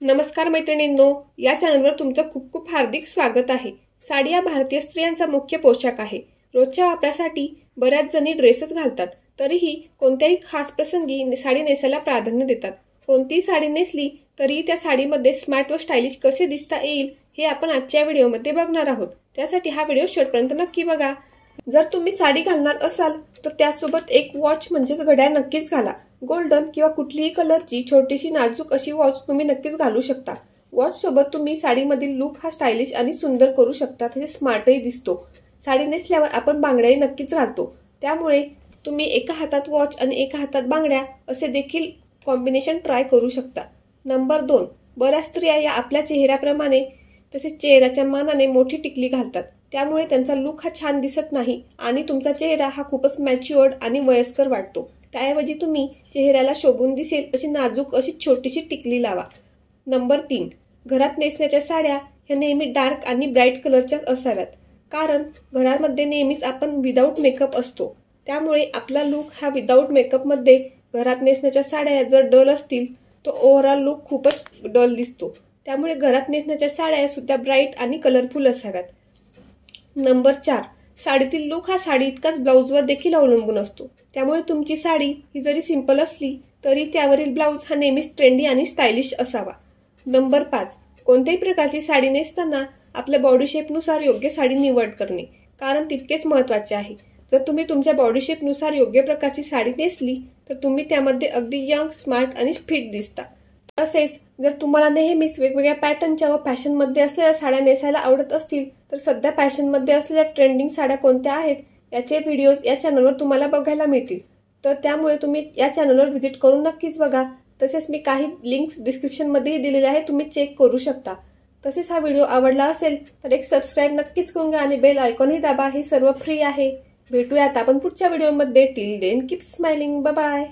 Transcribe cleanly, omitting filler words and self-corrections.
नमस्कार मैत्रिणींनो, या चॅनलवर तुमचं खूप खूप हार्दिक स्वागत आहे। साडी हा भारतीय स्त्रियांचा मुख्य पोशाख आहे। रोजच्या वापरासाठी बऱ्याच जणी ड्रेसेस घालतात, तरीही कोणत्याही खास प्रसंगी साडी नेसायला प्राधान्य देतात। कोणतीही साडी नेसली तरी त्या साडीमध्ये स्मार्ट व स्टाइलिश कसे दिसता येईल हे आपण आजच्या व्हिडिओमध्ये बघणार आहोत। त्यासाठी हा व्हिडिओ शेवटपर्यंत नक्की बघा। जर तुम्ही साडी घालणार असाल तर त्यासोबत एक वॉच म्हणजेच घड्याळ नक्कीच घाला। गोल्डन किंवा कुठलीही कलरची छोटीशी नाजूक अशी वॉच तुम्ही नक्कीच घालू शकता। वॉच सोबत तुम्ही साडीमधील लुक हा स्टाइलिश आणि सुंदर करू शकता, तसेच स्मार्टही दिसतो। साडी नेसल्यावर आपण बांगड्याही नक्कीच घालतो, त्यामुळे तुम्ही एका हातात वॉच आणि एका हातात बांगड्या असे देखील कॉम्बिनेशन ट्राय करू शकता। नंबर 2, बऱ्याच स्त्रिया या आपल्या चेहऱ्याप्रमाणे तसेच चेहऱ्याच्या मानाने मोठी टिकली घालतात, त्यामुळे त्यांचा लुक हा छान दिसत नाही आणि तुमचा चेहरा हा खूपच मॅच्युअर्ड आणि वयस्कर वाटतो। त्याऐवजी तुम्ही चेहऱ्याला शोभून दिसेल अशी नाजूक अशी छोटीशी टिकली लावा। नंबर 3, घरात नेसण्याच्या साड्या ह्या नेहमी डार्क आणि ब्राईट कलरच्याच असाव्यात, कारण घरामध्ये नेहमीच आपण विदाऊट मेकअप असतो, त्यामुळे आपला लुक हा विदाऊट मेकअप मध्ये घरात नेसण्याच्या साड्या जर डल असतील तर ओव्हरऑल लुक खूपच डल दिसतो। त्यामुळे घरात नेसण्याच्या साड्या सुद्धा ब्राईट आणि कलरफुल असाव्यात। नंबर 4, साडीतील लुक हा साडी इतकाच ब्लाउजवर देखील अवलंबून असतो, त्यामुळे तुमची साडी ही जरी सिंपल असली तरी त्यावरील ब्लाउज हा नेहमीच ट्रेंडी आणि स्टाइलिश असावा। नंबर 5, कोणत्याही प्रकारची साडी नेसताना आपल्या बॉडी शेपनुसार योग्य साडी निवड करणे कारण तितकेच महत्त्वाचे आहे। जर तुम्ही तुमच्या बॉडी शेपनुसार योग्य प्रकारची साडी नेसली तर तुम्ही त्यामध्ये अगदी यंग, स्मार्ट आणि फिट दिसता। तसेच जर तुम्हाला नेहमीच वेगवेगळ्या पॅटर्नच्या व फॅशनमध्ये असलेल्या साड्या नेसायला आवडत असतील तर सध्या फॅशनमध्ये असलेल्या ट्रेंडिंग साड्या कोणत्या आहेत याचे व्हिडिओज या चॅनलवर तुम्हाला बघायला मिळतील, तर त्यामुळे तुम्ही या चॅनलवर व्हिजिट करून नक्कीच बघा। तसेच मी काही लिंक्स डिस्क्रिप्शनमध्येही दिलेले आहे, तुम्ही चेक करू शकता। तसेच हा व्हिडिओ आवडला असेल तर एक सबस्क्राईब नक्कीच करून घ्या आणि बेल आयकॉनही दाबा, हे सर्व फ्री आहे। भेटूयात आपण पुढच्या व्हिडिओमध्ये। Till then keep smiling, bye bye.